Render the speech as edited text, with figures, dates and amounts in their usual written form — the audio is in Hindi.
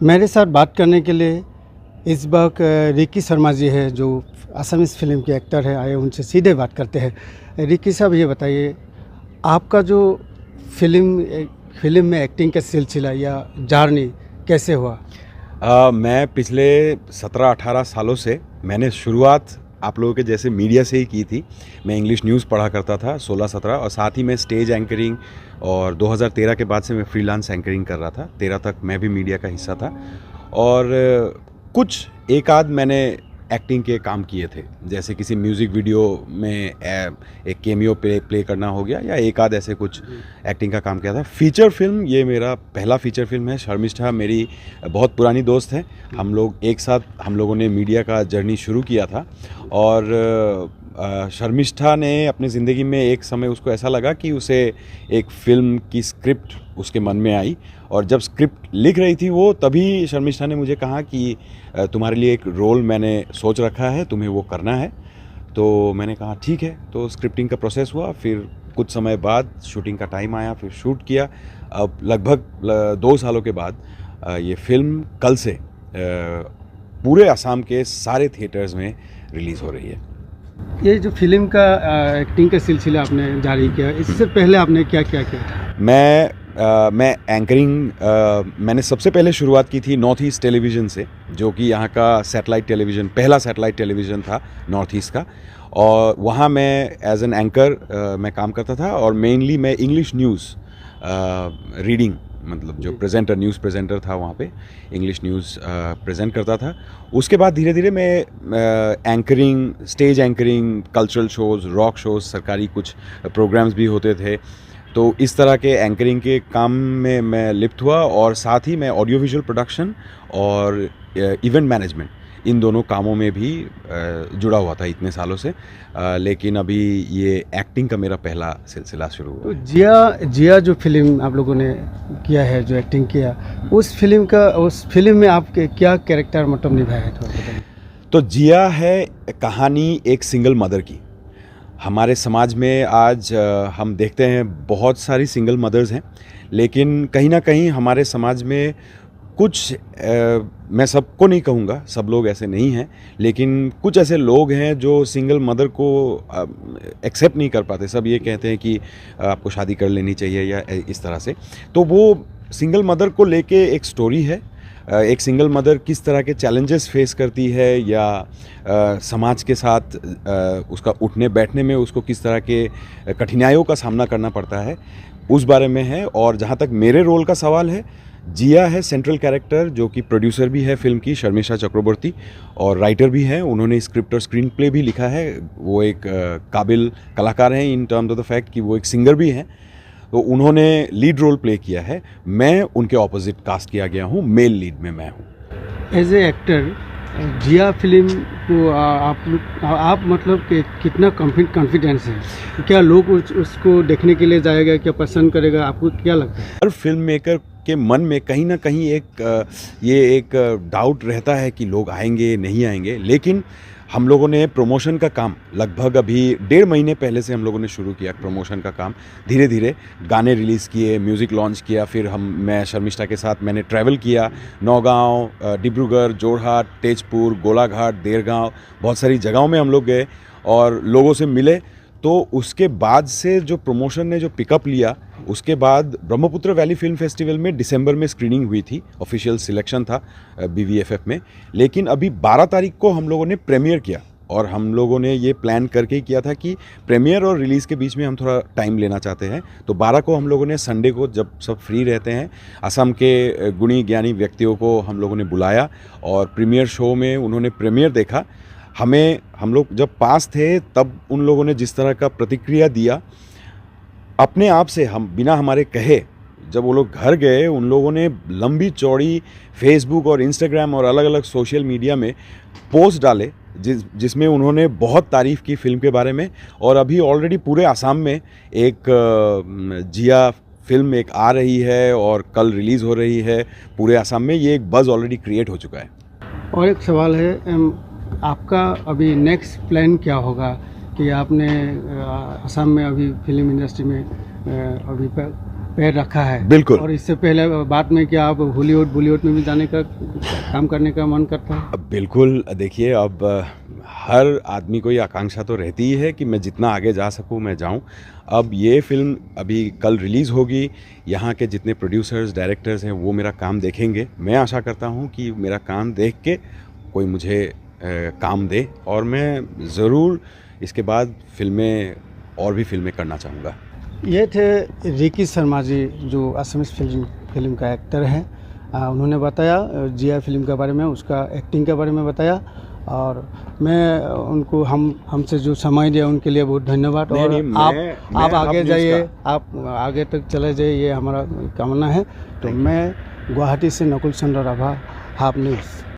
मेरे साथ बात करने के लिए इस वक्त रिकी शर्मा जी है, जो असमीज़ फिल्म के एक्टर है, आए उनसे सीधे बात करते हैं। रिकी साहब, ये बताइए, आपका जो फिल्म में एक्टिंग का सिलसिला या जर्नी कैसे हुआ? मैं पिछले 17-18 सालों से मैंने शुरुआत आप लोगों के जैसे मीडिया से ही की थी। मैं इंग्लिश न्यूज़ पढ़ा करता था 16-17, और साथ ही मैं स्टेज एंकरिंग, और 2013 के बाद से मैं फ्रीलांस एंकरिंग कर रहा था। 13 तक मैं भी मीडिया का हिस्सा था, और कुछ एक आध मैंने एक्टिंग के काम किए थे, जैसे किसी म्यूज़िक वीडियो में एक केमियो प्ले करना हो गया, या एक आध ऐसे कुछ एक्टिंग का काम किया था। फीचर फिल्म, ये मेरा पहला फीचर फिल्म है। शर्मिष्ठा मेरी बहुत पुरानी दोस्त है। हम लोग एक साथ हम लोगों ने मीडिया का जर्नी शुरू किया था, और शर्मिष्ठा ने अपनी ज़िंदगी में एक समय उसको ऐसा लगा कि उसे एक फ़िल्म की स्क्रिप्ट उसके मन में आई, और जब स्क्रिप्ट लिख रही थी वो, तभी शर्मिष्ठा ने मुझे कहा कि तुम्हारे लिए एक रोल मैंने सोच रखा है, तुम्हें वो करना है। तो मैंने कहा ठीक है। तो स्क्रिप्टिंग का प्रोसेस हुआ, फिर कुछ समय बाद शूटिंग का टाइम आया, फिर शूट किया। अब लगभग 2 सालों के बाद ये फिल्म कल से पूरे असम के सारे थिएटर्स में रिलीज़ हो रही है। ये जो फिल्म का एक्टिंग का सिलसिला आपने जारी किया, इससे पहले आपने क्या क्या किया था? मैं एंकरिंग मैंने सबसे पहले शुरुआत की थी नॉर्थ ईस्ट टेलीविज़न से, जो कि यहाँ का सैटेलाइट टेलीविज़न, पहला सैटेलाइट टेलीविज़न था नॉर्थ ईस्ट का। और वहाँ मैं एज एन एंकर मैं काम करता था, और मेनली मैं इंग्लिश न्यूज़ रीडिंग, मतलब जो प्रेजेंटर, न्यूज़ प्रेजेंटर था वहाँ पे, इंग्लिश न्यूज़ प्रेजेंट करता था। उसके बाद धीरे धीरे मैं anchoring, stage anchoring, cultural shows, rock shows, सरकारी कुछ प्रोग्राम्स भी होते थे, तो इस तरह के एंकरिंग के काम में मैं लिप्त हुआ। और साथ ही मैं ऑडियो विजुअल प्रोडक्शन और इवेंट मैनेजमेंट, इन दोनों कामों में भी जुड़ा हुआ था इतने सालों से। लेकिन अभी ये एक्टिंग का मेरा पहला सिलसिला शुरू हुआ। तो जिया जो फिल्म आप लोगों ने किया है, जो एक्टिंग किया, उस फिल्म में आप क्या कैरेक्टर मतलब निभाया है, थोड़ा बताइए। तो जिया है कहानी एक सिंगल मदर की। हमारे समाज में आज हम देखते हैं बहुत सारी सिंगल मदर्स हैं, लेकिन कहीं ना कहीं हमारे समाज में कुछ मैं सबको नहीं कहूँगा, सब लोग ऐसे नहीं हैं, लेकिन कुछ ऐसे लोग हैं जो सिंगल मदर को एक्सेप्ट नहीं कर पाते। सब ये कहते हैं कि आपको शादी कर लेनी चाहिए, या इस तरह से। तो वो सिंगल मदर को लेके एक स्टोरी है। एक सिंगल मदर किस तरह के चैलेंजेस फेस करती है, या समाज के साथ उसका उठने बैठने में उसको किस तरह के कठिनाइयों का सामना करना पड़ता है, उस बारे में है। और जहाँ तक मेरे रोल का सवाल है, जिया है सेंट्रल कैरेक्टर, जो कि प्रोड्यूसर भी है फिल्म की, शर्मिष्ठा चक्रवर्ती, और राइटर भी हैं। उन्होंने स्क्रिप्ट और स्क्रीन प्ले भी लिखा है। वो एक काबिल कलाकार हैं in terms of the fact कि वो एक सिंगर भी हैं। तो उन्होंने लीड रोल प्ले किया है। मैं उनके ऑपोजिट कास्ट किया गया हूँ, मेल लीड में मैं हूँ। As a actor, Jiya film को आप मतलब कि कितना कॉन्फिडेंस है? क्या लोग उसको देखने के लिए जाएगा, क्या पसंद करेगा, आपको क्या लगता है? हर फिल्म मेकर के मन में कहीं ना कहीं एक डाउट रहता है कि लोग आएंगे नहीं आएंगे। लेकिन हम लोगों ने प्रमोशन का काम लगभग अभी 1.5 महीने पहले से हम लोगों ने शुरू किया प्रमोशन का काम। धीरे धीरे गाने रिलीज़ किए, म्यूज़िक लॉन्च किया, फिर मैं शर्मिष्ठा के साथ मैंने ट्रैवल किया, नौगांव, डिब्रूगढ़, जोरहाट, तेजपुर, गोलाघाट, देरगांव, बहुत सारी जगहों में हम लोग गए और लोगों से मिले। तो उसके बाद से जो प्रमोशन ने जो पिकअप लिया, उसके बाद ब्रह्मपुत्र वैली फिल्म फेस्टिवल में दिसंबर में स्क्रीनिंग हुई थी, ऑफिशियल सिलेक्शन था BVFF में। लेकिन अभी 12 तारीख को हम लोगों ने प्रीमियर किया, और हम लोगों ने ये प्लान करके किया था कि प्रीमियर और रिलीज़ के बीच में हम थोड़ा टाइम लेना चाहते हैं। तो 12 को हम लोगों ने, संडे को जब सब फ्री रहते हैं, असम के गुणी ज्ञानी व्यक्तियों को हम लोगों ने बुलाया, और प्रीमियर शो में उन्होंने प्रीमियर देखा। हम लोग जब पास थे तब उन लोगों ने जिस तरह का प्रतिक्रिया दिया, अपने आप से, हम बिना हमारे कहे, जब वो लोग घर गए, उन लोगों ने लंबी चौड़ी फेसबुक और इंस्टाग्राम और अलग अलग सोशल मीडिया में पोस्ट डाले, जिसमें उन्होंने बहुत तारीफ़ की फ़िल्म के बारे में। और अभी ऑलरेडी पूरे आसाम में एक जिया फिल्म एक आ रही है, और कल रिलीज़ हो रही है पूरे आसाम में। ये एक बज़ ऑलरेडी क्रिएट हो चुका है। और एक सवाल है, आपका अभी नेक्स्ट प्लान क्या होगा? कि आपने असम में अभी फिल्म इंडस्ट्री में अभी पैर रखा है। बिल्कुल। और इससे पहले बाद में क्या आप हॉलीवुड बॉलीवुड में भी जाने का काम करने का मन करता है? अब बिल्कुल देखिए, अब हर आदमी को ये आकांक्षा तो रहती ही है कि मैं जितना आगे जा सकूं मैं जाऊं। अब ये फिल्म अभी कल रिलीज़ होगी, यहाँ के जितने प्रोड्यूसर्स डायरेक्टर्स हैं वो मेरा काम देखेंगे। मैं आशा करता हूं कि मेरा काम देख के कोई मुझे काम दे, और मैं ज़रूर इसके बाद और भी फिल्में करना चाहूँगा। ये थे रिकी शर्मा जी, जो असमिस फिल्म का एक्टर हैं। उन्होंने बताया जिया फिल्म के बारे में, उसका एक्टिंग के बारे में बताया, और मैं उनको हमसे जो समय दिया उनके लिए बहुत धन्यवाद। और आप आगे जाइए, आप आगे तक चले जाइए, ये हमारा कामना है। तो मैं गुवाहाटी से नकुल चंद्र राभा, हाफ न्यूज़।